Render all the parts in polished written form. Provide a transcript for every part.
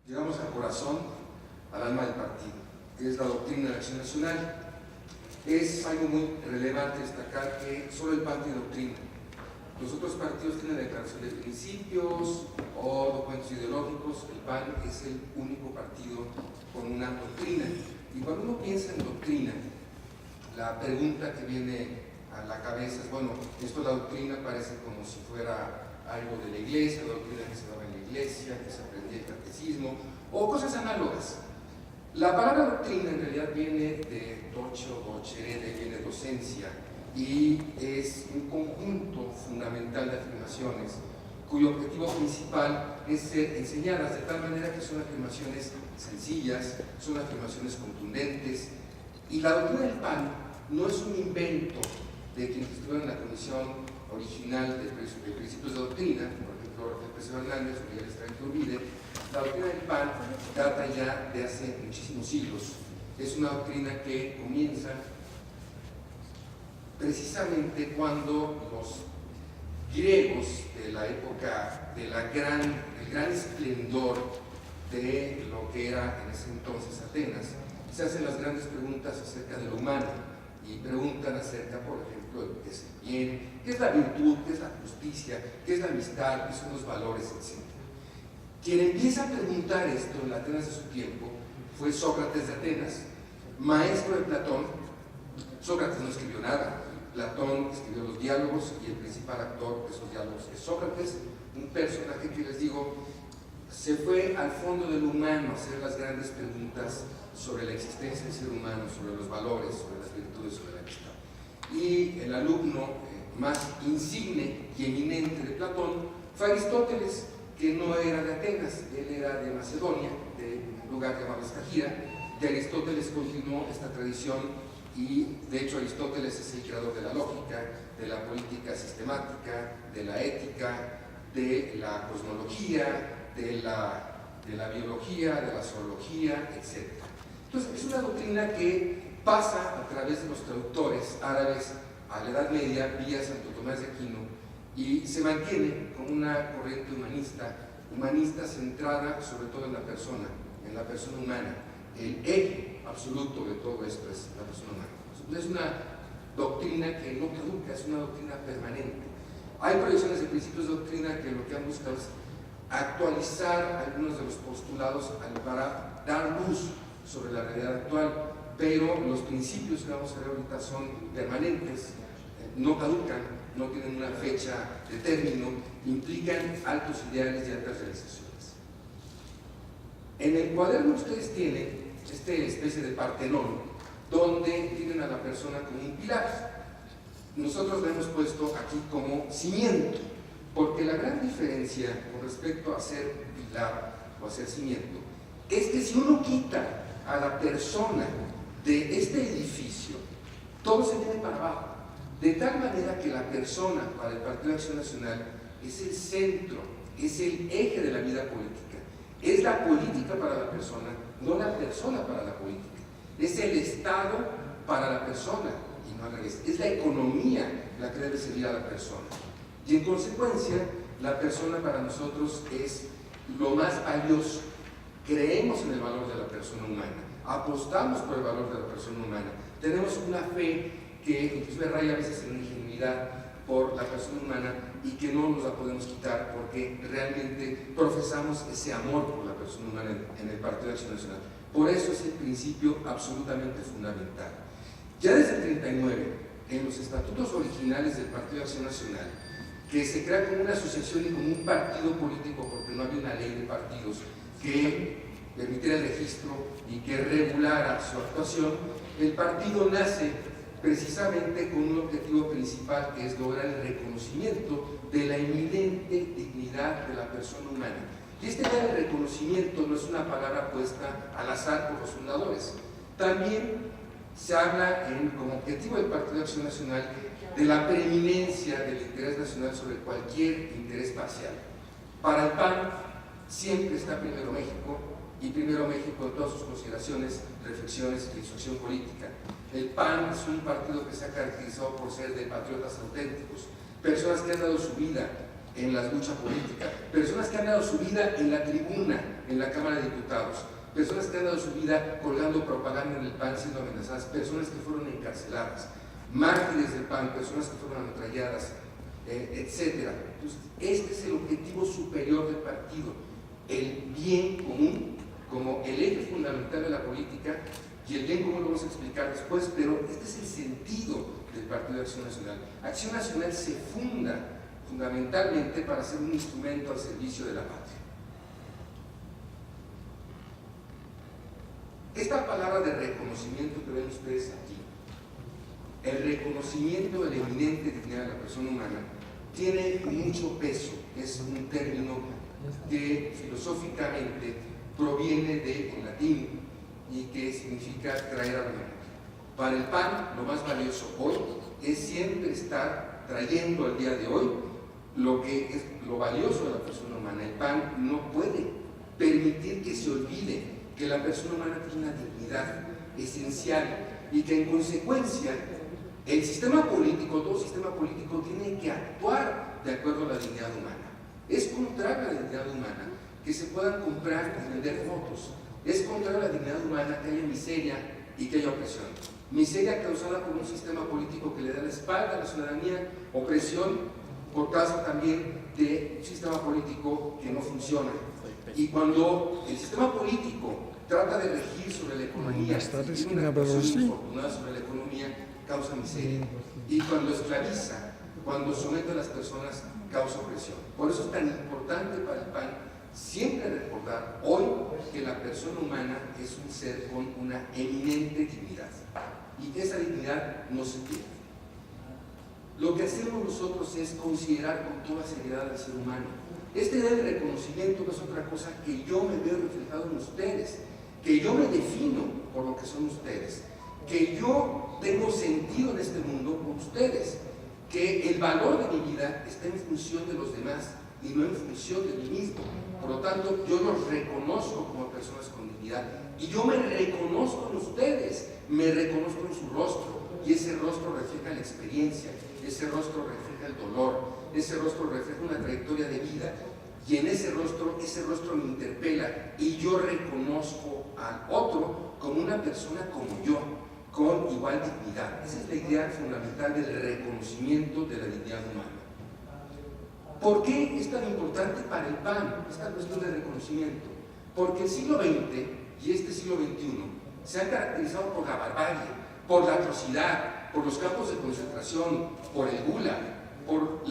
Llegamos al corazón, al alma del partido, que es la doctrina de Acción Nacional. Es algo muy relevante destacar que solo el PAN tiene doctrina. Los otros partidos tienen declaración de principios o documentos ideológicos. El PAN es el único partido con una doctrina. Y cuando uno piensa en doctrina, la pregunta que viene a la cabeza es, bueno, esto la doctrina parece como si fuera algo de la iglesia, la doctrina que se daba en la iglesia, que se aprendía el catecismo, o cosas análogas. La palabra doctrina en realidad viene de docho, docere, viene de docencia, y es un conjunto fundamental de afirmaciones cuyo objetivo principal es ser enseñadas de tal manera que son afirmaciones sencillas, son afirmaciones contundentes. Y la doctrina del PAN no es un invento de quienes estuvieron en la comisión original de principios de doctrina, por ejemplo, el profesor Hernández o Miguel Estrada Iturbide. La doctrina del PAN data ya de hace muchísimos siglos. Es una doctrina que comienza precisamente cuando los griegos de la época del gran esplendor de lo que era en ese entonces Atenas, se hacen las grandes preguntas acerca de lo humano y preguntan acerca, por ejemplo, de qué es el bien, qué es la virtud, qué es la justicia, qué es la amistad, qué son los valores, etc. Quien empieza a preguntar esto en la Atenas de su tiempo fue Sócrates de Atenas, maestro de Platón. Sócrates no escribió nada. Platón escribió los diálogos y el principal actor de esos diálogos es Sócrates, un personaje que les digo se fue al fondo del humano a hacer las grandes preguntas sobre la existencia del ser humano, sobre los valores, sobre las virtudes, sobre la amistad. Y el alumno más insigne y eminente de Platón fue Aristóteles, que no era de Atenas, él era de Macedonia, de un lugar llamado Estagira. De Aristóteles continuó esta tradición. Y de hecho Aristóteles es el creador de la lógica, de la política sistemática, de la ética, de la cosmología, de la biología, de la zoología, etc. Entonces es una doctrina que pasa a través de los traductores árabes a la Edad Media vía Santo Tomás de Aquino y se mantiene como una corriente humanista centrada sobre todo en la persona humana. El eje absoluto de todo esto es la persona humana. Es una doctrina que no caduca, es una doctrina permanente. Hay proyecciones de principios de doctrina que lo que han buscado es actualizar algunos de los postulados para dar luz sobre la realidad actual, pero los principios que vamos a ver ahorita son permanentes, no caducan, no tienen una fecha de término, implican altos ideales y altas realizaciones. En el cuaderno ustedes tienen esta especie de Partenón, donde tienen a la persona como un pilar. Nosotros lo hemos puesto aquí como cimiento, porque la gran diferencia con respecto a ser pilar o a ser cimiento es que si uno quita a la persona de este edificio, todo se viene para abajo, de tal manera que la persona para el Partido de Acción Nacional es el centro, es el eje de la vida política, es la política para la persona, no la persona para la política. Es el Estado para la persona y no al revés. Es la economía la que debe servir a la persona. Y en consecuencia, la persona para nosotros es lo más valioso. Creemos en el valor de la persona humana, apostamos por el valor de la persona humana. Tenemos una fe que inclusive raya a veces en ingenuidad por la persona humana y que no nos la podemos quitar porque realmente profesamos ese amor por la persona humana en el Partido de Acción Nacional. Por eso es el principio absolutamente fundamental. Ya desde el 39, en los estatutos originales del Partido de Acción Nacional, que se crea como una asociación y como un partido político, porque no había una ley de partidos que permitiera el registro y que regulara su actuación, el partido nace precisamente con un objetivo principal, que es lograr el reconocimiento de la eminente dignidad de la persona humana. Y este gran reconocimiento no es una palabra puesta al azar por los fundadores. También se habla como objetivo del Partido de Acción Nacional de la preeminencia del interés nacional sobre cualquier interés parcial. Para el PAN siempre está primero México, y primero México en todas sus consideraciones, reflexiones y su acción política. El PAN es un partido que se ha caracterizado por ser de patriotas auténticos, personas que han dado su vida en la lucha política, personas que han dado su vida en la tribuna, en la Cámara de Diputados, personas que han dado su vida colgando propaganda en el PAN siendo amenazadas, personas que fueron encarceladas, mártires del PAN, personas que fueron ametralladas, etc. Entonces, este es el objetivo superior del partido, el bien común como el eje fundamental de la política, y el bien común lo vamos a explicar después, pero este es el sentido del Partido de Acción Nacional. Acción Nacional se funda fundamentalmente para ser un instrumento al servicio de la patria. Esta palabra de reconocimiento que ven ustedes aquí, el reconocimiento de la eminente dignidad de la persona humana, tiene mucho peso. Es un término que filosóficamente proviene del latín y que significa traer a la memoria. Para el PAN, lo más valioso hoy es siempre estar trayendo al día de hoy lo que es lo valioso de la persona humana. El PAN no puede permitir que se olvide que la persona humana tiene una dignidad esencial y que en consecuencia el sistema político, todo sistema político tiene que actuar de acuerdo a la dignidad humana. Es contrario a la dignidad humana que se puedan comprar y vender votos. Es contrario a la dignidad humana que haya miseria y que haya opresión. Miseria causada por un sistema político que le da la espalda a la ciudadanía, opresión por causa también de un sistema político que no funciona. Y cuando el sistema político trata de regir sobre la economía, tiene una actuación infortunada sobre la economía, causa miseria. Y cuando esclaviza, cuando somete a las personas, causa opresión. Por eso es tan importante para el PAN siempre recordar hoy que la persona humana es un ser con una eminente dignidad y que esa dignidad no se pierde. Lo que hacemos nosotros es considerar con toda seriedad al ser humano. Esta idea de reconocimiento no es otra cosa que yo me veo reflejado en ustedes, que yo me defino por lo que son ustedes, que yo tengo sentido en este mundo por ustedes, que el valor de mi vida está en función de los demás y no en función de mí mismo. Por lo tanto, yo los reconozco como personas con dignidad y yo me reconozco en ustedes, me reconozco en su rostro, y ese rostro refleja la experiencia, ese rostro refleja el dolor, ese rostro refleja una trayectoria de vida, y en ese rostro me interpela y yo reconozco al otro como una persona como yo, con igual dignidad. Esa es la idea fundamental del reconocimiento de la dignidad humana. ¿Por qué es tan importante para el PAN esta cuestión de reconocimiento? Porque el siglo XX y este siglo XXI se han caracterizado por la barbarie, por la atrocidad, por los campos de concentración, por el Gulag, por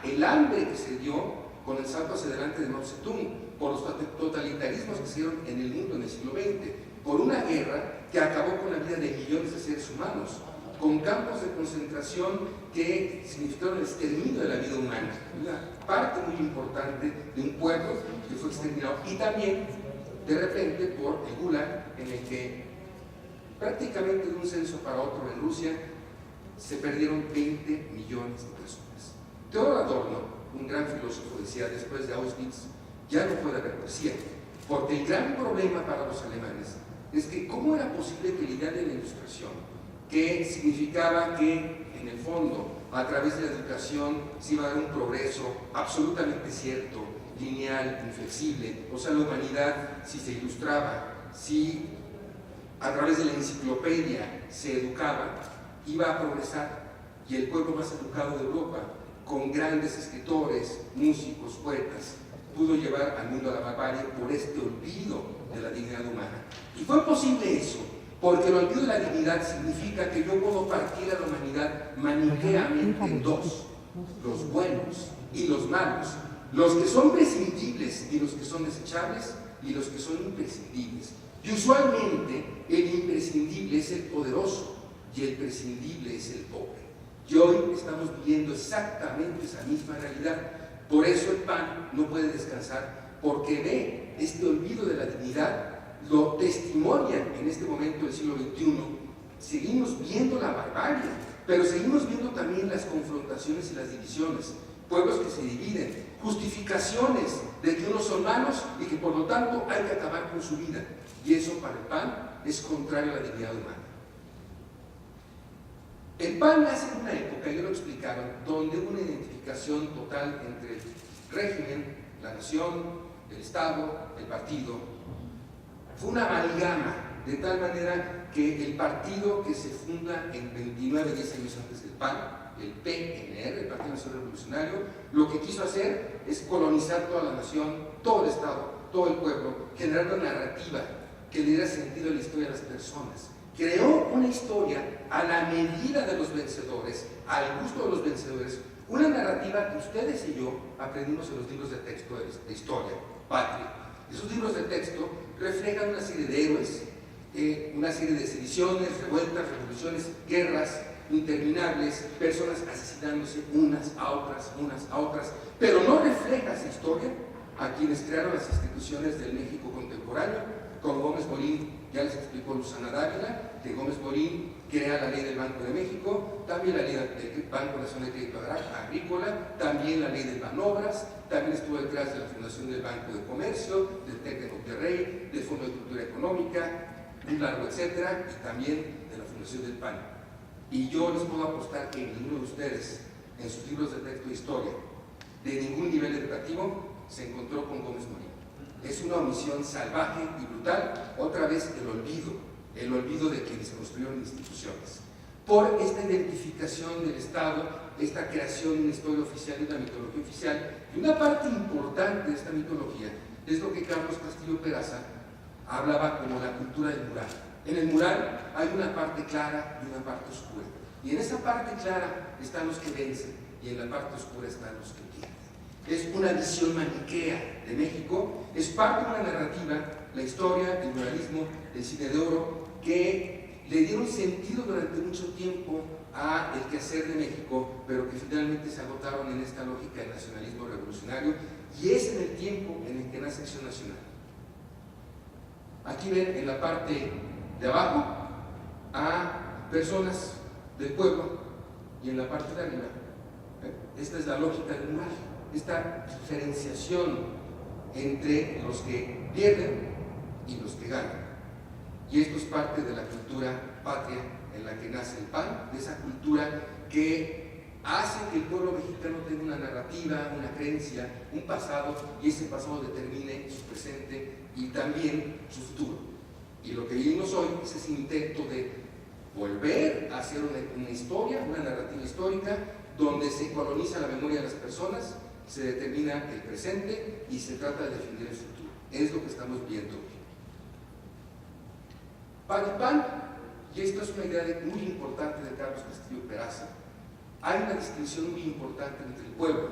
el hambre que se dio con el salto hacia adelante de Mao Zedong, por los totalitarismos que se dieron en el mundo en el siglo XX, por una guerra que acabó con la vida de millones de seres humanos, con campos de concentración que significaron el exterminio de la vida humana, una parte muy importante de un pueblo que fue exterminado, y también de repente por el Gulag, en el que prácticamente de un censo para otro en Rusia se perdieron 20 millones de personas. Theodor Adorno, un gran filósofo, decía: después de Auschwitz ya no puede haber poesía, porque el gran problema para los alemanes es que cómo era posible que la idea de la ilustración, que significaba que en el fondo a través de la educación se iba a dar un progreso absolutamente cierto, lineal, inflexible, o sea, la humanidad, si se ilustraba, si a través de la enciclopedia se educaba, iba a progresar, y el pueblo más educado de Europa, con grandes escritores, músicos, poetas, pudo llevar al mundo a la barbarie por este olvido de la dignidad humana. Y fue posible eso, porque el olvido de la dignidad significa que yo puedo partir a la humanidad maniqueamente en dos: los buenos y los malos, los que son prescindibles y los que son desechables, y los que son imprescindibles. Y usualmente el imprescindible es el poderoso y el prescindible es el pobre. Y hoy estamos viviendo exactamente esa misma realidad. Por eso el PAN no puede descansar, porque ve este olvido de la dignidad, lo testimonia en este momento del siglo XXI. Seguimos viendo la barbarie, pero seguimos viendo también las confrontaciones y las divisiones, pueblos que se dividen, justificaciones de que unos son malos y que por lo tanto hay que acabar con su vida. Y eso para el PAN es contrario a la dignidad humana. El PAN nace en una época, ya lo explicaron, donde hubo una identificación total entre el régimen, la nación, el Estado, el partido. Fue una amalgama, de tal manera que el partido que se funda en 29, 10 años antes del PAN, el PNR, el Partido Nacional Revolucionario, lo que quiso hacer es colonizar toda la nación, todo el Estado, todo el pueblo, generar una narrativa que le diera sentido a la historia de las personas. Creó una historia a la medida de los vencedores, al gusto de los vencedores, una narrativa que ustedes y yo aprendimos en los libros de texto de historia, patria. Esos libros de texto reflejan una serie de héroes, una serie de sediciones, revueltas, revoluciones, guerras interminables, personas asesinándose unas a otras, pero no refleja esa historia a quienes crearon las instituciones del México contemporáneo, con Gómez Morín. Ya les explicó Luzana Dávila que Gómez Morín crea la ley del Banco de México, también la ley del Banco Nacional de Crédito Agrícola, también la ley del Banobras, también estuvo detrás de la fundación del Banco de Comercio, del TEC de Monterrey, del Fondo de Cultura Económica, un largo etcétera, y también de la fundación del PAN. Y yo les puedo apostar que ninguno de ustedes, en sus libros de texto de historia, de ningún nivel educativo, se encontró con Gómez Morín. Es una omisión salvaje y brutal, otra vez el olvido de quienes construyeron instituciones. Por esta identificación del Estado, esta creación de una historia oficial y una mitología oficial, y una parte importante de esta mitología es lo que Carlos Castillo Peraza hablaba como la cultura del mural. En el mural hay una parte clara y una parte oscura, y en esa parte clara están los que vencen, y en la parte oscura están los que pierden. Es una visión maniquea de México, es parte de una narrativa, la historia, el muralismo, el cine de oro, que le dieron sentido durante mucho tiempo a el quehacer de México, pero que finalmente se agotaron en esta lógica del nacionalismo revolucionario, y es en el tiempo en el que nace Acción Nacional. Aquí ven en la parte de abajo a personas del pueblo, y en la parte de arriba, esta es la lógica del mural, esta diferenciación entre los que pierden y los que ganan. Y esto es parte de la cultura patria en la que nace el PAN, de esa cultura que hace que el pueblo mexicano tenga una narrativa, una creencia, un pasado, y ese pasado determine su presente y también su futuro. Y lo que vivimos hoy es ese intento de volver a hacer una historia, una narrativa histórica, donde se coloniza la memoria de las personas, se determina el presente y se trata de definir el futuro. Es lo que estamos viendo hoy. Para el PAN, y esto es una idea muy importante de Carlos Castillo Peraza, hay una distinción muy importante entre el pueblo.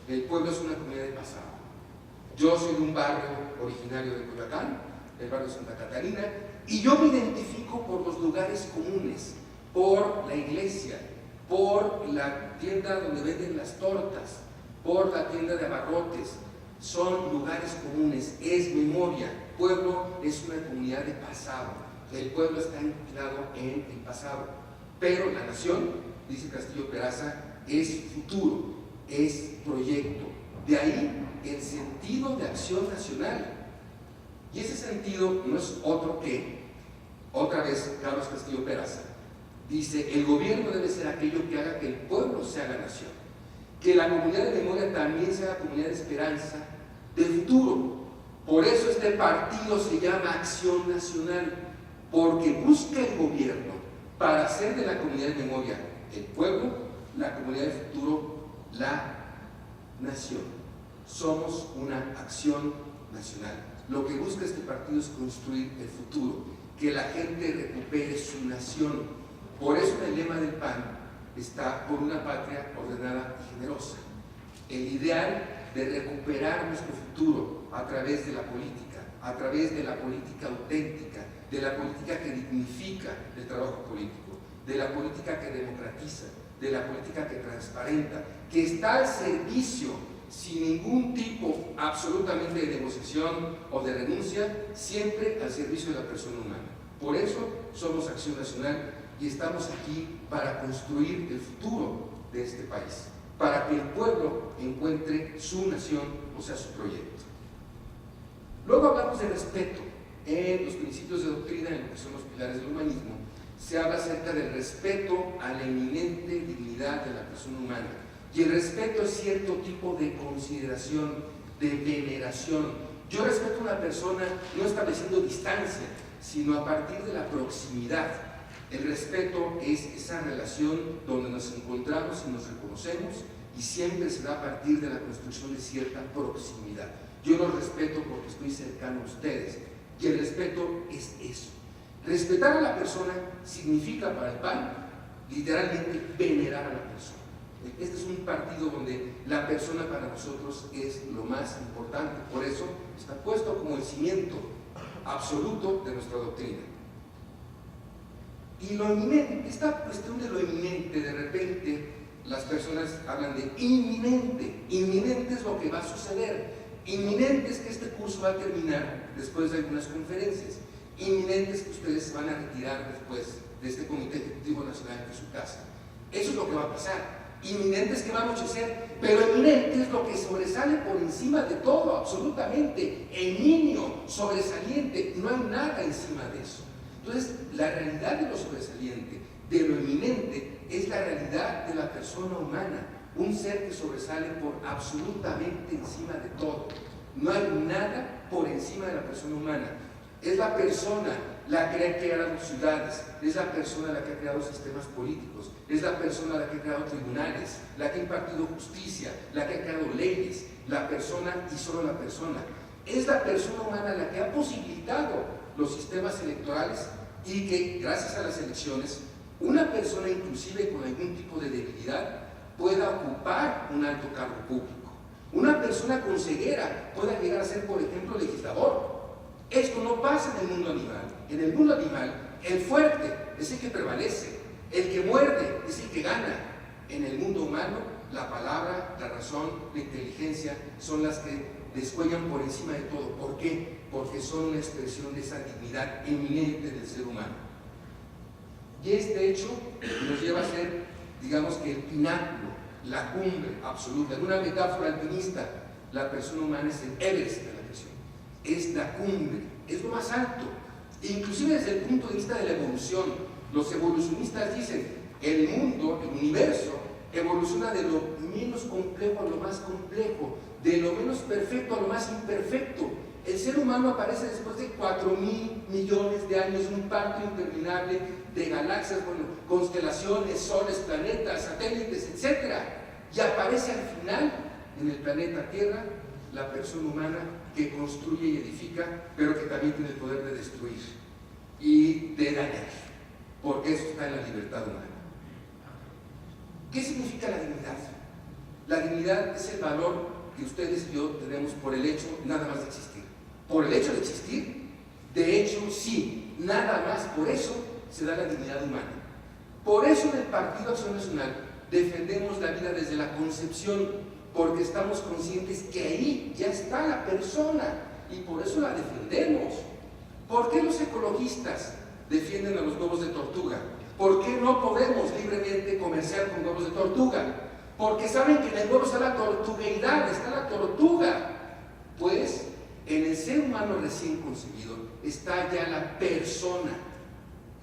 El pueblo es una comunidad de pasado. Yo soy de un barrio originario de Coyoacán, el barrio de Santa Catarina, y yo me identifico por los lugares comunes, por la iglesia, por la tienda donde venden las tortas, por la tienda de abarrotes. Son lugares comunes, es memoria. Pueblo es una comunidad de pasado. El pueblo está anclado en el pasado, pero la nación, dice Castillo Peraza, es futuro, es proyecto. De ahí el sentido de acción nacional. Y ese sentido no es otro que, otra vez, Carlos Castillo Peraza dice: el gobierno debe ser aquello que haga que el pueblo sea la nación, que la comunidad de memoria también sea la comunidad de esperanza, de futuro. Por eso este partido se llama Acción Nacional, porque busca el gobierno para hacer de la comunidad de memoria el pueblo, la comunidad de futuro, la nación. Somos una acción nacional. Lo que busca este partido es construir el futuro, que la gente recupere su nación. Por eso en el lema del PAN está: por una patria ordenada y generosa. El ideal de recuperar nuestro futuro a través de la política, a través de la política auténtica, de la política que dignifica el trabajo político, de la política que democratiza, de la política que transparenta, que está al servicio, sin ningún tipo absolutamente de negociación o de renuncia, siempre al servicio de la persona humana. Por eso somos Acción Nacional y estamos aquí para construir el futuro de este país, para que el pueblo encuentre su nación, o sea, su proyecto. Luego hablamos de respeto en los principios de doctrina, en lo que son los pilares del humanismo. se habla acerca del respeto a la eminente dignidad de la persona humana. Y el respeto es cierto tipo de consideración, de veneración. Yo respeto a una persona no estableciendo distancia, sino a partir de la proximidad. El respeto es esa relación donde nos encontramos y nos reconocemos, y siempre se da a partir de la construcción de cierta proximidad. Yo los respeto porque estoy cercano a ustedes, y el respeto es eso. Respetar a la persona significa para el PAN literalmente venerar a la persona. Este es un partido donde la persona para nosotros es lo más importante, por eso está puesto como el cimiento absoluto de nuestra doctrina. Y lo eminente, esta cuestión de lo eminente, de repente las personas hablan de inminente. Inminente es lo que va a suceder. Inminente es que este curso va a terminar después de algunas conferencias. Inminente es que ustedes se van a retirar después de este Comité Ejecutivo Nacional de su casa. Eso es lo que va a pasar. Inminente es que va a anochecer, pero eminente es lo que sobresale por encima de todo, absolutamente. Eminio, sobresaliente, no hay nada encima de eso. Entonces, la realidad de lo sobresaliente, de lo eminente, es la realidad de la persona humana, un ser que sobresale por absolutamente encima de todo. No hay nada por encima de la persona humana. Es la persona la que ha creado ciudades, es la persona la que ha creado sistemas políticos, es la persona la que ha creado tribunales, la que ha impartido justicia, la que ha creado leyes, la persona y solo la persona. Es la persona humana la que ha posibilitado los sistemas electorales y que gracias a las elecciones una persona inclusive con algún tipo de debilidad pueda ocupar un alto cargo público. Una persona con ceguera pueda llegar a ser, por ejemplo, legislador. Esto no pasa en el mundo animal. En el mundo animal, el fuerte es el que prevalece, el que muerde es el que gana. En el mundo humano, la palabra, la razón, la inteligencia son las que descuellan por encima de todo. ¿Por qué? Porque son una expresión de esa dignidad eminente del ser humano. Y este hecho nos lleva a ser, digamos que el pináculo, la cumbre absoluta. En una metáfora alpinista, la persona humana es el Everest de la creación. Es la cumbre, es lo más alto. Inclusive desde el punto de vista de la evolución, los evolucionistas dicen, el mundo, el universo, evoluciona de lo menos complejo a lo más complejo, de lo menos perfecto a lo más imperfecto. El ser humano aparece después de 4.000 millones de años, un parto interminable de galaxias, bueno, constelaciones, soles, planetas, satélites, etc. Y aparece al final, en el planeta Tierra, la persona humana que construye y edifica, pero que también tiene el poder de destruir y de dañar, porque eso está en la libertad humana. ¿Qué significa la dignidad? La dignidad es el valor que ustedes y yo tenemos por el hecho nada más de existir. Por el hecho de existir, de hecho sí, nada más por eso se da la dignidad humana. Por eso en el Partido Acción Nacional defendemos la vida desde la concepción, porque estamos conscientes que ahí ya está la persona y por eso la defendemos. ¿Por qué los ecologistas defienden a los huevos de tortuga? ¿Por qué no podemos libremente comerciar con huevos de tortuga? Porque saben que en el huevo está la tortugueidad, está la tortuga. Pues en el ser humano recién concebido está ya la persona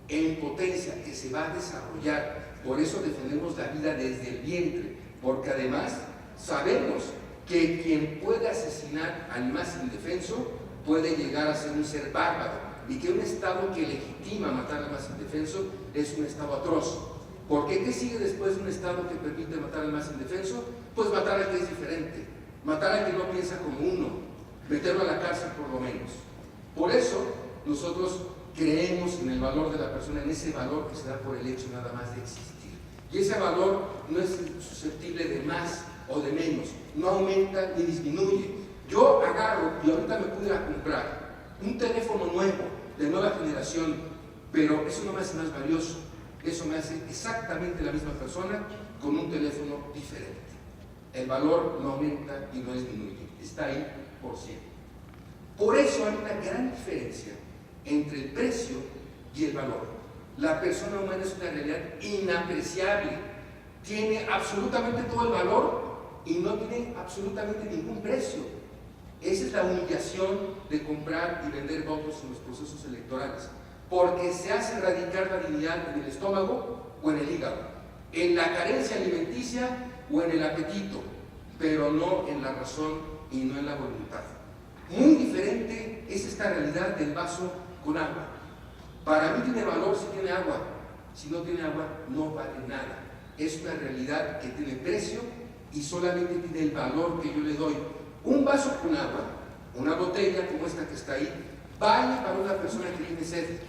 en potencia que se va a desarrollar. Por eso defendemos la vida desde el vientre, porque además sabemos que quien puede asesinar al más indefenso puede llegar a ser un ser bárbaro, y que un Estado que legitima matar al más indefenso es un Estado atroz. ¿Por qué? ¿Qué sigue después de un Estado que permite matar al más indefenso? Pues matar al que es diferente, matar al que no piensa como uno, meterlo a la cárcel por lo menos. Por eso nosotros creemos en el valor de la persona, en ese valor que se da por el hecho nada más de existir. Y ese valor no es susceptible de más o de menos, no aumenta ni disminuye. Yo agarro y ahorita me pudiera comprar un teléfono nuevo, de nueva generación, pero eso no me hace más valioso, eso me hace exactamente la misma persona con un teléfono diferente. El valor no aumenta y no disminuye, está ahí por siempre. Por eso hay una gran diferencia entre el precio y el valor. La persona humana es una realidad inapreciable, tiene absolutamente todo el valor y no tiene absolutamente ningún precio. Esa es la humillación de comprar y vender votos en los procesos electorales. porque se hace radicar la dignidad en el estómago o en el hígado, en la carencia alimenticia o en el apetito, pero no en la razón y no en la voluntad. Muy diferente es esta realidad del vaso con agua. Para mí tiene valor si tiene agua, si no tiene agua no vale nada. Es una realidad que tiene precio y solamente tiene el valor que yo le doy. Un vaso con agua, una botella como esta que está ahí, vale para una persona que tiene sed,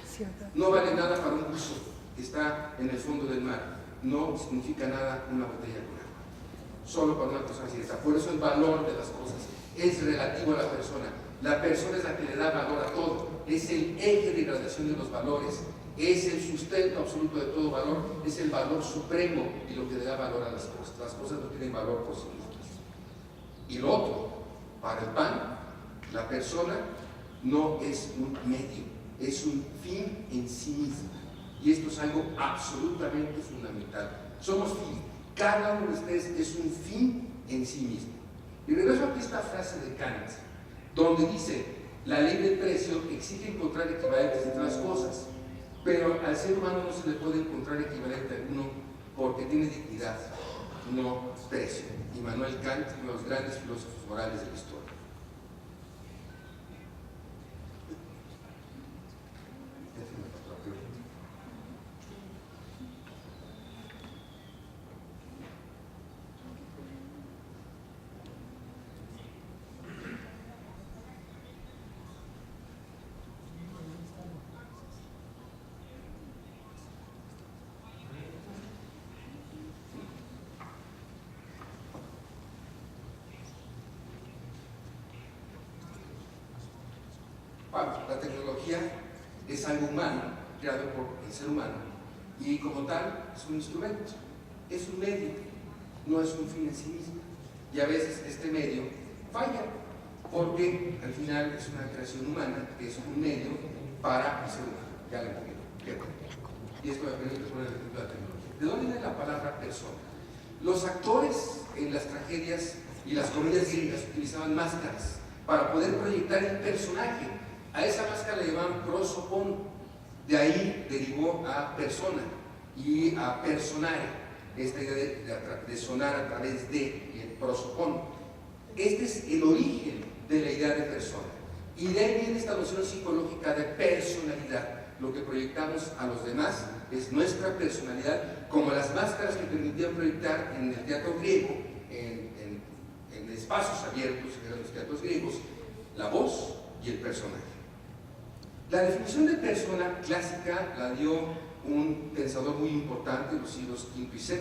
no vale nada para un buzo que está en el fondo del mar, no significa nada una botella con agua, solo para una persona así está. Por eso el valor de las cosas es relativo a la persona es la que le da valor a todo, es el eje de gradación de los valores, es el sustento absoluto de todo valor, es el valor supremo y lo que le da valor a las cosas no tienen valor por sí mismas. Y lo otro, para el pan, la persona no es un medio, es un fin en sí mismo. Y esto es algo absolutamente fundamental. Somos fin, cada uno de ustedes es un fin en sí mismo. Y regreso aquí a esta frase de Kant, donde dice, la ley del precio exige encontrar equivalentes entre las cosas, pero al ser humano no se le puede encontrar equivalente alguno porque tiene dignidad, no precio. Immanuel Kant, uno de los grandes filósofos morales de la historia. La tecnología es algo humano, creado por el ser humano, y como tal es un instrumento, es un medio, no es un fin en sí mismo. Y a veces este medio falla, porque al final es una creación humana, que es un medio para el ser humano. Ya le entiendo. Y esto me permite poner el ejemplo de la tecnología. ¿De dónde viene la palabra persona? Los actores en las tragedias y las comedias griegas utilizaban máscaras para poder proyectar el personaje. A esa máscara le llamaban prosopon, de ahí derivó a persona y a personare, esta idea de sonar a través de el prosopon. Este es el origen de la idea de persona. Y de ahí viene esta noción psicológica de personalidad. Lo que proyectamos a los demás es nuestra personalidad, como las máscaras que permitían proyectar en el teatro griego, en espacios abiertos, que eran los teatros griegos, la voz y el personaje. La definición de persona clásica la dio un pensador muy importante en los siglos V y VI.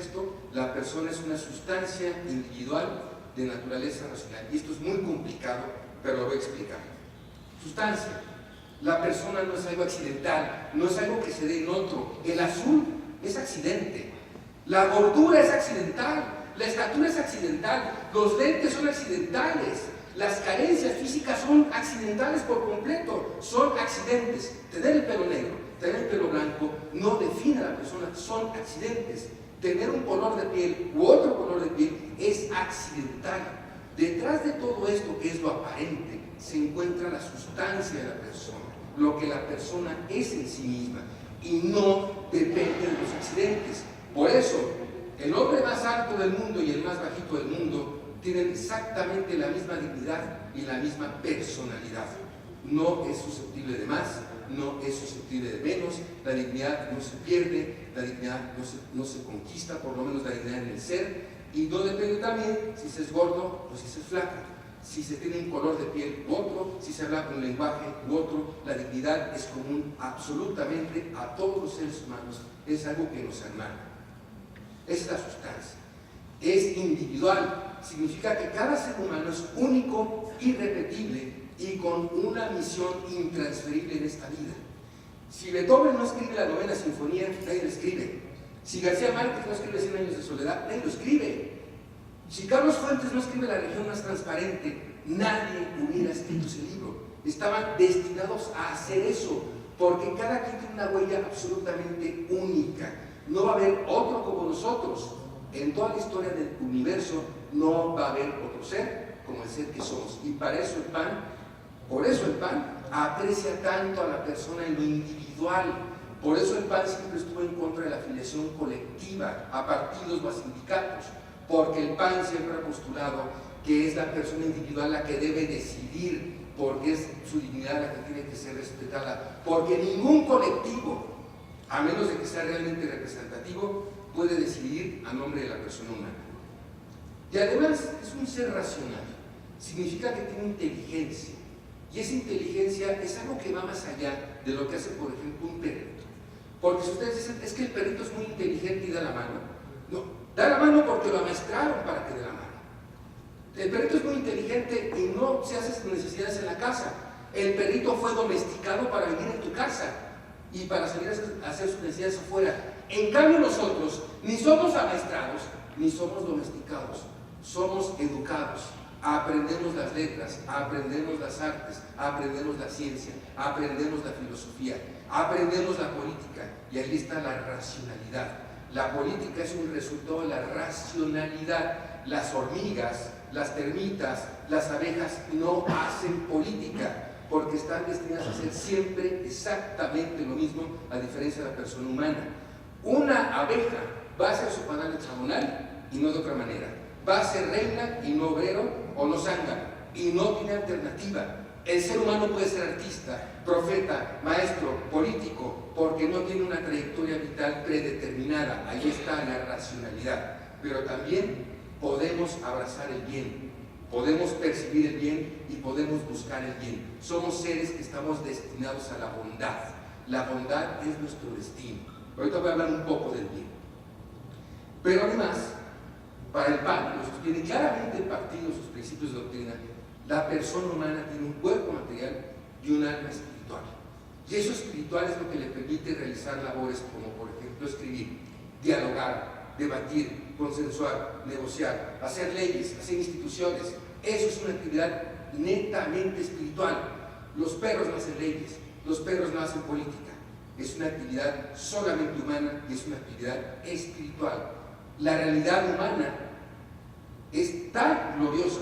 La persona es una sustancia individual de naturaleza racional. Y esto es muy complicado, pero lo voy a explicar. Sustancia. La persona no es algo accidental, no es algo que se dé en otro. El azul es accidente. La gordura es accidental. La estatura es accidental. Los lentes son accidentales. Las carencias físicas son accidentales por completo, son accidentes. Tener el pelo negro, tener el pelo blanco, no define a la persona, son accidentes. Tener un color de piel u otro color de piel es accidental. Detrás de todo esto, que es lo aparente, se encuentra la sustancia de la persona, lo que la persona es en sí misma, y no depende de los accidentes. Por eso, el hombre más alto del mundo y el más bajito del mundo tienen exactamente la misma dignidad y la misma personalidad. No es susceptible de más, no es susceptible de menos, la dignidad no se pierde, la dignidad no se conquista, por lo menos la dignidad en el ser, y no depende también si se es gordo o si se es flaco, si se tiene un color de piel u otro, si se habla un lenguaje u otro. La dignidad es común absolutamente a todos los seres humanos, es algo que nos hermana. Es la sustancia, es individual. Significa que cada ser humano es único, irrepetible y con una misión intransferible en esta vida. Si Beethoven no escribe la 9ª sinfonía, nadie lo escribe. Si García Márquez no escribe 100 años de soledad, nadie lo escribe. Si Carlos Fuentes no escribe La región más transparente, nadie hubiera escrito ese libro. Estaban destinados a hacer eso, porque cada quien tiene una huella absolutamente única. No va a haber otro como nosotros. En toda la historia del universo no va a haber otro ser como el ser que somos. Y para eso el pan, por eso el pan aprecia tanto a la persona en lo individual. Por eso el PAN siempre estuvo en contra de la afiliación colectiva a partidos o a sindicatos, porque el PAN siempre ha postulado que es la persona individual la que debe decidir, porque es su dignidad la que tiene que ser respetada, porque ningún colectivo, a menos de que sea realmente representativo, puede decidir a nombre de la persona humana. Y además es un ser racional, significa que tiene inteligencia, y esa inteligencia es algo que va más allá de lo que hace, por ejemplo, un perrito. Porque si ustedes dicen, es que el perrito es muy inteligente y da la mano, no, da la mano porque lo amaestraron para que dé la mano. El perrito es muy inteligente y no se hace sus necesidades en la casa. El perrito fue domesticado para vivir en tu casa y para salir a hacer sus necesidades afuera. En cambio nosotros ni somos amaestrados ni somos domesticados, somos educados. Aprendemos las letras, aprendemos las artes, aprendemos la ciencia, aprendemos la filosofía, aprendemos la política, y ahí está la racionalidad. La política es un resultado de la racionalidad. Las hormigas, las termitas, las abejas no hacen política porque están destinadas a hacer siempre exactamente lo mismo, a diferencia de la persona humana. Una abeja va a hacer su panal hexagonal y no de otra manera. Va a ser reina y no obrero o no zángano, y no tiene alternativa. El ser humano puede ser artista, profeta, maestro, político, porque no tiene una trayectoria vital predeterminada. Ahí está la racionalidad. Pero también podemos abrazar el bien, podemos percibir el bien y podemos buscar el bien. Somos seres que estamos destinados a la bondad. La bondad es nuestro destino. Ahorita voy a hablar un poco del bien. Pero además, para el PAN, lo sostiene claramente el partido, sus principios de doctrina, la persona humana tiene un cuerpo material y un alma espiritual. Y eso espiritual es lo que le permite realizar labores como, por ejemplo, escribir, dialogar, debatir, consensuar, negociar, hacer leyes, hacer instituciones. Eso es una actividad netamente espiritual. Los perros no hacen leyes, los perros no hacen política. Es una actividad solamente humana y es una actividad espiritual. La realidad humana es tan gloriosa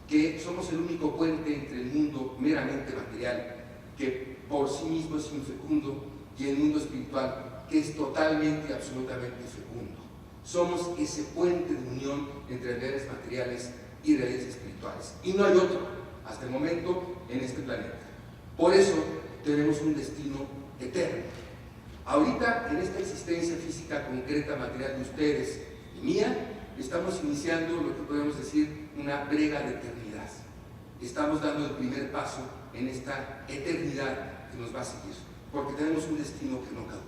que somos el único puente entre el mundo meramente material, que por sí mismo es infecundo, y el mundo espiritual, que es totalmente y absolutamente fecundo. Somos ese puente de unión entre realidades materiales y realidades espirituales. Y no hay otro, hasta el momento, en este planeta. Por eso tenemos un destino eterno. Ahorita, en esta existencia física concreta, material de ustedes y mía, estamos iniciando lo que podemos decir una brega de eternidad. Estamos dando el primer paso en esta eternidad que nos va a seguir, porque tenemos un destino que no caduca.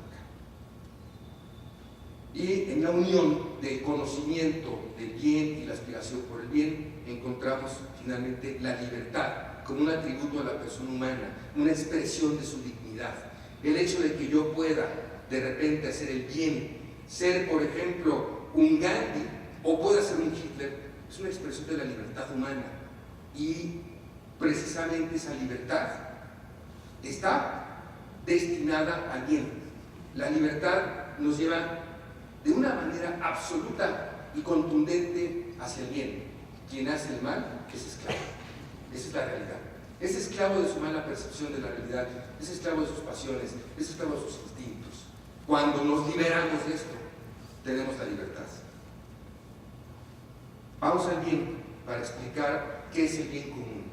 Y en la unión del conocimiento del bien y la aspiración por el bien, encontramos finalmente la libertad como un atributo a la persona humana, una expresión de su dignidad. El hecho de que yo pueda de repente hacer el bien, ser por ejemplo un Gandhi o pueda ser un Hitler, es una expresión de la libertad humana, y precisamente esa libertad está destinada al bien. La libertad nos lleva de una manera absoluta y contundente hacia el bien. Quien hace el mal es esclavo. Esa es la realidad. Es esclavo de su mala percepción de la realidad, es esclavo de sus pasiones, es esclavo de sus instintos. Cuando nos liberamos de esto, tenemos la libertad. Vamos al bien para explicar qué es el bien común.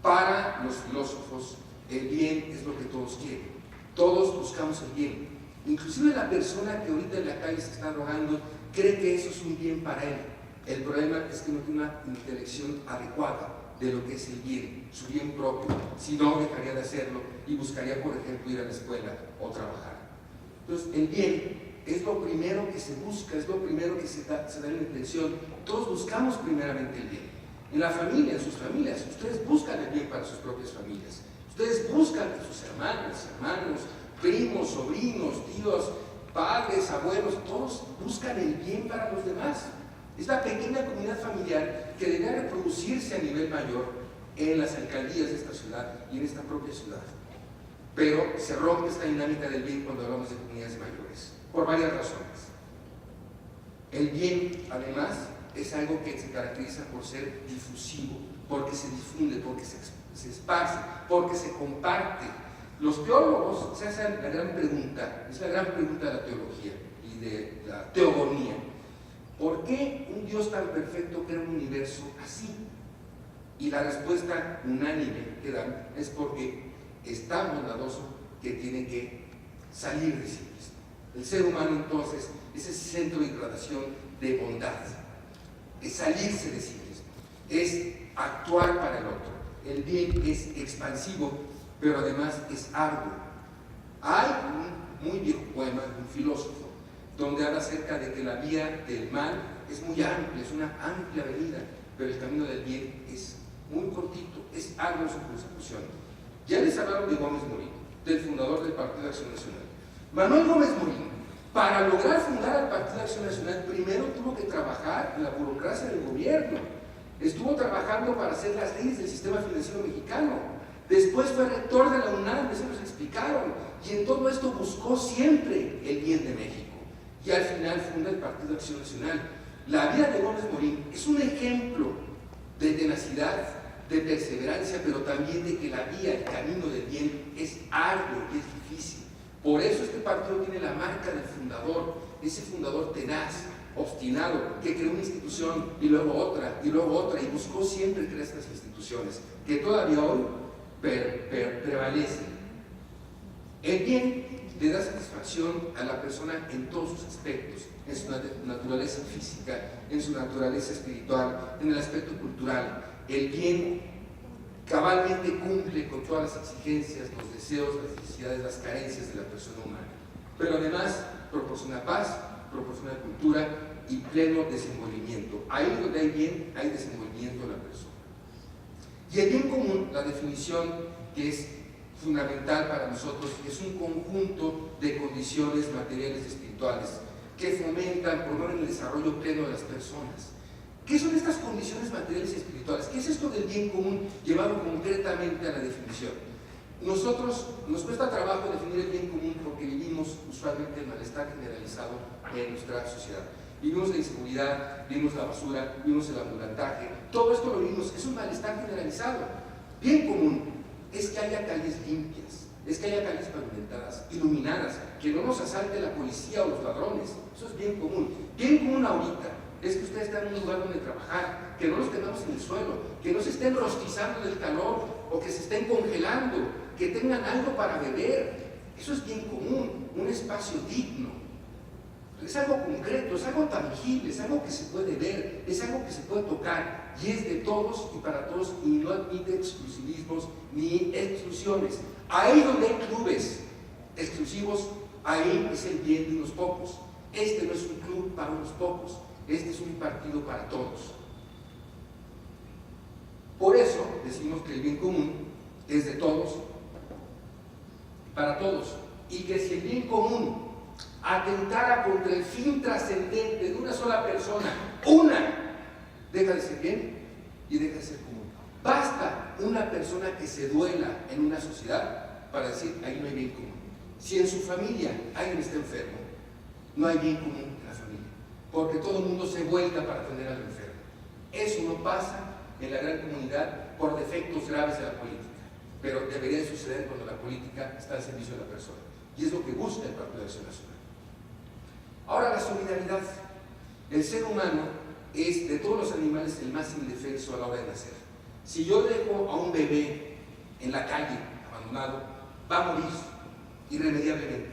Para los filósofos, el bien es lo que todos quieren. Todos buscamos el bien. Inclusive la persona que ahorita en la calle se está drogando cree que eso es un bien para él. El problema es que no tiene una intelección adecuada de lo que es el bien, su bien propio. Si no, dejaría de hacerlo y buscaría, por ejemplo, ir a la escuela o trabajar. Entonces, el bien es lo primero que se busca, es lo primero que se da en la intención. Todos buscamos primeramente el bien. En la familia, en sus familias, ustedes buscan el bien para sus propias familias. Ustedes buscan que sus hermanos, primos, sobrinos, tíos, padres, abuelos, todos buscan el bien para los demás. Es la pequeña comunidad familiar que debería reproducirse a nivel mayor en las alcaldías de esta ciudad y en esta propia ciudad. Pero se rompe esta dinámica del bien cuando hablamos de comunidades mayores, por varias razones. El bien, además, es algo que se caracteriza por ser difusivo, porque se difunde, porque se se esparce, porque se comparte. Los teólogos se hacen la gran pregunta, es la gran pregunta de la teología y de la teogonía. ¿Por qué un Dios tan perfecto crea un universo así? Y la respuesta unánime que dan es porque es tan bondadoso que tiene que salir de sí mismo. El ser humano entonces es ese centro de gradación de bondad, es salirse de sí mismo, es actuar para el otro. El bien es expansivo, pero además es arduo. Hay un muy viejo poema de un filósofo donde habla acerca de que la vía del mal es muy amplia, es una amplia avenida, pero el camino del bien es muy cortito, es arduo en su consecución. Ya les hablaron de Gómez Morín, del fundador del Partido de Acción Nacional. Manuel Gómez Morín, para lograr fundar el Partido de Acción Nacional, primero tuvo que trabajar en la burocracia del gobierno. Estuvo trabajando para hacer las leyes del sistema financiero mexicano. Después fue rector de la UNAM, eso nos explicaron. Y en todo esto buscó siempre el bien de México. Y al final funda el Partido de Acción Nacional. La vida de Gómez Morín es un ejemplo de tenacidad, de perseverancia, pero también de que la vía, el camino del bien es arduo y es difícil. Por eso este partido tiene la marca del fundador, ese fundador tenaz, obstinado, que creó una institución y luego otra, y buscó siempre crear estas instituciones, que todavía hoy prevalecen. El bien le da satisfacción a la persona en todos sus aspectos, en su naturaleza física, en su naturaleza espiritual, en el aspecto cultural. El bien cabalmente cumple con todas las exigencias, los deseos, las necesidades, las carencias de la persona humana, pero además proporciona paz, proporciona cultura y pleno desenvolvimiento. Ahí donde hay bien, hay desenvolvimiento de la persona. Y el bien común, la definición que es fundamental para nosotros, es un conjunto de condiciones materiales y espirituales que fomentan, promueven el desarrollo pleno de las personas. ¿Qué son estas condiciones materiales y espirituales? ¿Qué es esto del bien común llevado concretamente a la definición? Nosotros nos cuesta trabajo definir el bien común porque vivimos usualmente el malestar generalizado en nuestra sociedad. Vivimos la inseguridad, vivimos la basura, vivimos el ambulantaje, todo esto lo vivimos, es un malestar generalizado. Bien común es que haya calles limpias, es que haya calles pavimentadas, iluminadas, que no nos asalte la policía o los ladrones, eso es bien común. Bien común ahorita es que usted está en un lugar donde trabajar, que no nos tengamos en el suelo, que no se estén rostizando del calor o que se estén congelando, que tengan algo para beber. Eso es bien común, un espacio digno. Es algo concreto, es algo tangible, es algo que se puede ver, es algo que se puede tocar y es de todos y para todos y no admite exclusivismos ni exclusiones. Ahí donde hay clubes exclusivos, ahí es el bien de unos pocos. Este no es un club para unos pocos, este es un partido para todos. Por eso decimos que el bien común es de todos, para todos, y que si el bien común atentara contra el fin trascendente de una sola persona, deja de ser bien y deja de ser común. Basta una persona que se duela en una sociedad para decir, ahí no hay bien común. Si en su familia alguien está enfermo, no hay bien común en la familia, porque todo el mundo se vuelca para atender al enfermo. Eso no pasa en la gran comunidad por defectos graves de la política, pero debería de suceder cuando la política está al servicio de la persona, y es lo que busca el Partido de Acción Nacional. Ahora, la solidaridad. El ser humano es, de todos los animales, el más indefenso a la hora de nacer. Si yo dejo a un bebé en la calle, abandonado, va a morir irremediablemente.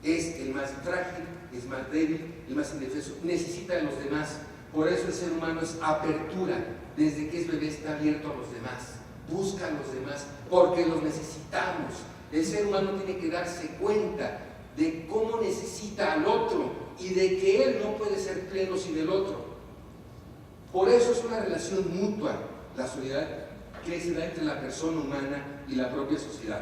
Es el más frágil, es más débil, el más indefenso, necesita de los demás. Por eso el ser humano es apertura. Desde que es bebé está abierto a los demás, busca a los demás, porque los necesitamos. El ser humano tiene que darse cuenta de cómo necesita al otro y de que él no puede ser pleno sin el otro. Por eso es una relación mutua, la solidaridad que se da entre la persona humana y la propia sociedad.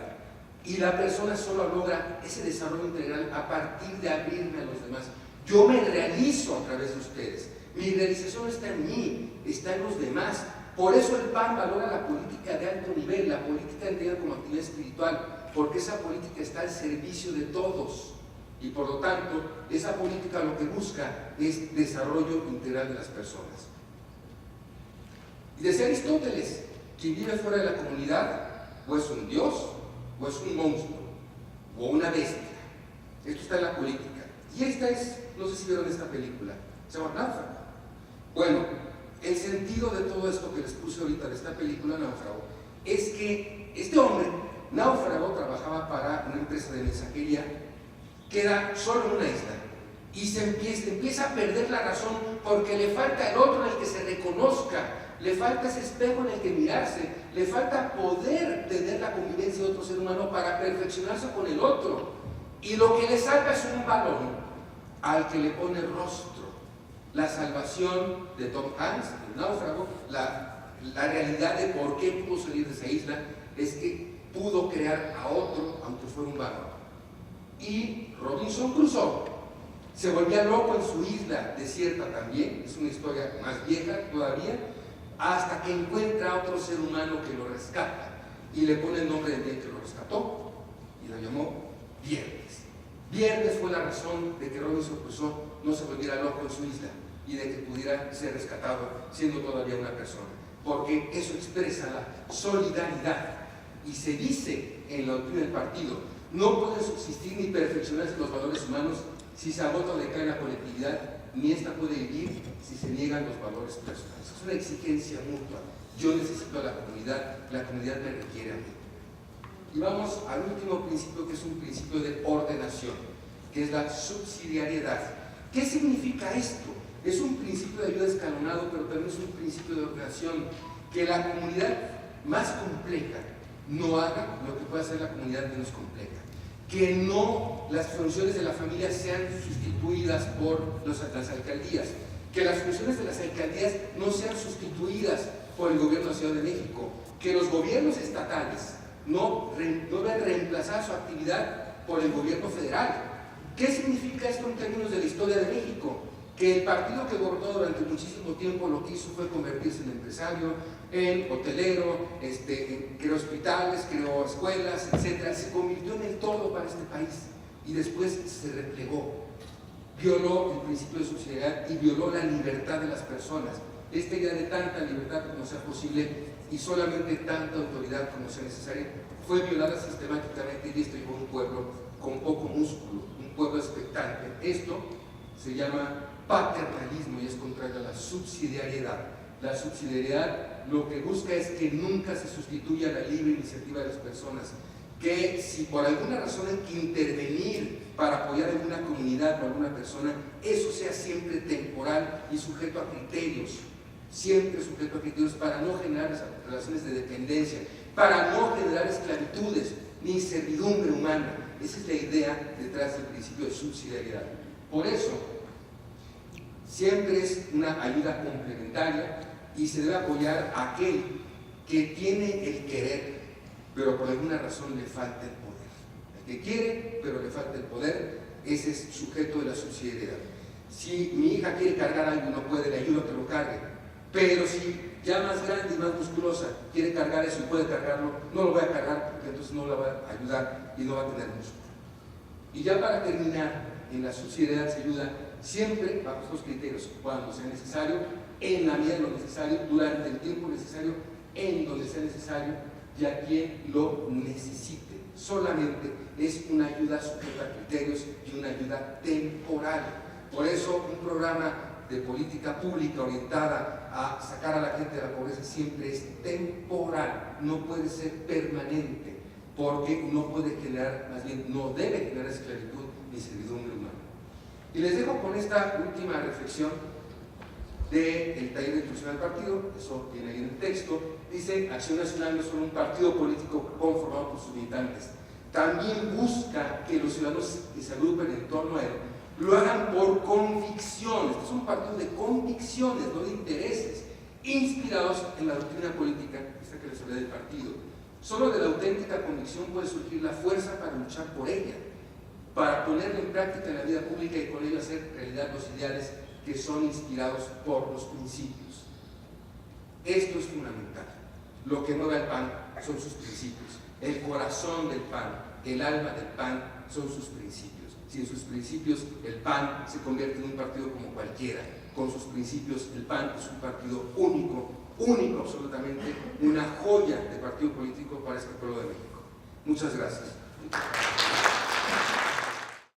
Y la persona solo logra ese desarrollo integral a partir de abrirme a los demás. Yo me realizo a través de ustedes. Mi realización está en mí, está en los demás. Por eso el PAN valora la política de alto nivel, la política entendida como actividad espiritual, porque esa política está al servicio de todos. Y por lo tanto, esa política lo que busca es desarrollo integral de las personas. Y decía Aristóteles, Quien vive fuera de la comunidad o es un dios, o es un monstruo, o una bestia. Esto está en la política. Y esta es, no sé si vieron esta película, se llama Náufrago. Bueno, el sentido de todo esto que les puse ahorita de esta película, Náufrago, es que este hombre, náufrago, trabajaba para una empresa de mensajería, queda solo en una isla y se empieza a perder la razón porque le falta el otro en el que se reconozca, le falta ese espejo en el que mirarse, le falta poder tener la convivencia de otro ser humano para perfeccionarse con el otro. Y lo que le salva es un balón al que le pone rostro. La salvación de Tom Hanks, el náufrago, la realidad de por qué pudo salir de esa isla es que pudo crear a otro, aunque fuera un balón. Y Robinson Crusoe se volvía loco en su isla desierta también, es una historia más vieja todavía, hasta que encuentra a otro ser humano que lo rescata y le pone el nombre del día que lo rescató y lo llamó Viernes. Viernes fue la razón de que Robinson Crusoe no se volviera loco en su isla y de que pudiera ser rescatado siendo todavía una persona, porque eso expresa la solidaridad. Y se dice en la doctrina del partido: no pueden subsistir ni perfeccionarse los valores humanos si se agota o decae la colectividad, ni esta puede vivir si se niegan los valores personales. Es una exigencia mutua. Yo necesito a la comunidad me requiere a mí. Y vamos al último principio, que es un principio de ordenación, que es la subsidiariedad. ¿Qué significa esto? Es un principio de ayuda escalonado, pero también es un principio de ordenación, que la comunidad más compleja no haga lo que puede hacer la comunidad menos compleja, que no las funciones de la familia sean sustituidas por las alcaldías, que las funciones de las alcaldías no sean sustituidas por el gobierno de la Ciudad de México, que los gobiernos estatales no deben reemplazar su actividad por el gobierno federal. ¿Qué significa esto en términos de la historia de México? Que el partido que gobernó durante muchísimo tiempo lo que hizo fue convertirse en empresario, en hotelero, creó hospitales, creó escuelas, etc. Se convirtió en el todo para este país y después se replegó. Violó el principio de subsidiariedad y violó la libertad de las personas. Esta idea de tanta libertad como sea posible y solamente tanta autoridad como sea necesaria fue violada sistemáticamente, y esto llevó a un pueblo con poco músculo, un pueblo expectante. Esto se llama paternalismo y es contrario a la subsidiariedad. La subsidiariedad lo que busca es que nunca se sustituya la libre iniciativa de las personas, que si por alguna razón hay que intervenir para apoyar a alguna comunidad o a alguna persona, eso sea siempre temporal y sujeto a criterios, siempre sujeto a criterios, para no generar esas relaciones de dependencia, para no generar esclavitudes ni servidumbre humana. Esa es la idea detrás del principio de subsidiariedad. Por eso, siempre es una ayuda complementaria y se debe apoyar a aquel que tiene el querer, pero por alguna razón le falta el poder. El que quiere, pero le falta el poder, ese es sujeto de la subsidiariedad. Si mi hija quiere cargar algo y no puede, le ayudo a que lo cargue. Pero si ya más grande y más musculosa quiere cargar eso y puede cargarlo, no lo voy a cargar porque entonces no la voy a ayudar y no va a tener músculo. Y ya para terminar, en la subsidiariedad se ayuda siempre bajo estos criterios: cuando sea necesario, en la medida de lo necesario, durante el tiempo necesario, en donde sea necesario y a quien lo necesite. Solamente es una ayuda sujeta a criterios y una ayuda temporal. Por eso un programa de política pública orientada a sacar a la gente de la pobreza siempre es temporal, no puede ser permanente, porque no puede generar, más bien no debe generar esclavitud ni servidumbre humana. Y les dejo con esta última reflexión del taller de instrucción al partido. Eso viene ahí en el texto. Dice: Acción Nacional no es solo un partido político conformado por sus militantes, también busca que los ciudadanos que se agrupen en torno a él lo hagan por convicción. Este es un partido de convicciones, no de intereses, inspirados en la doctrina política, esta que les hablé del partido. Solo de la auténtica convicción puede surgir la fuerza para luchar por ella, para ponerla en práctica en la vida pública y con ello hacer realidad los ideales que son inspirados por los principios. Esto es fundamental. Lo que mueve al PAN son sus principios. El corazón del PAN, el alma del PAN son sus principios. Sin sus principios, el PAN se convierte en un partido como cualquiera. Con sus principios, el PAN es un partido único único absolutamente, una joya de partido político para este pueblo de México. Muchas gracias.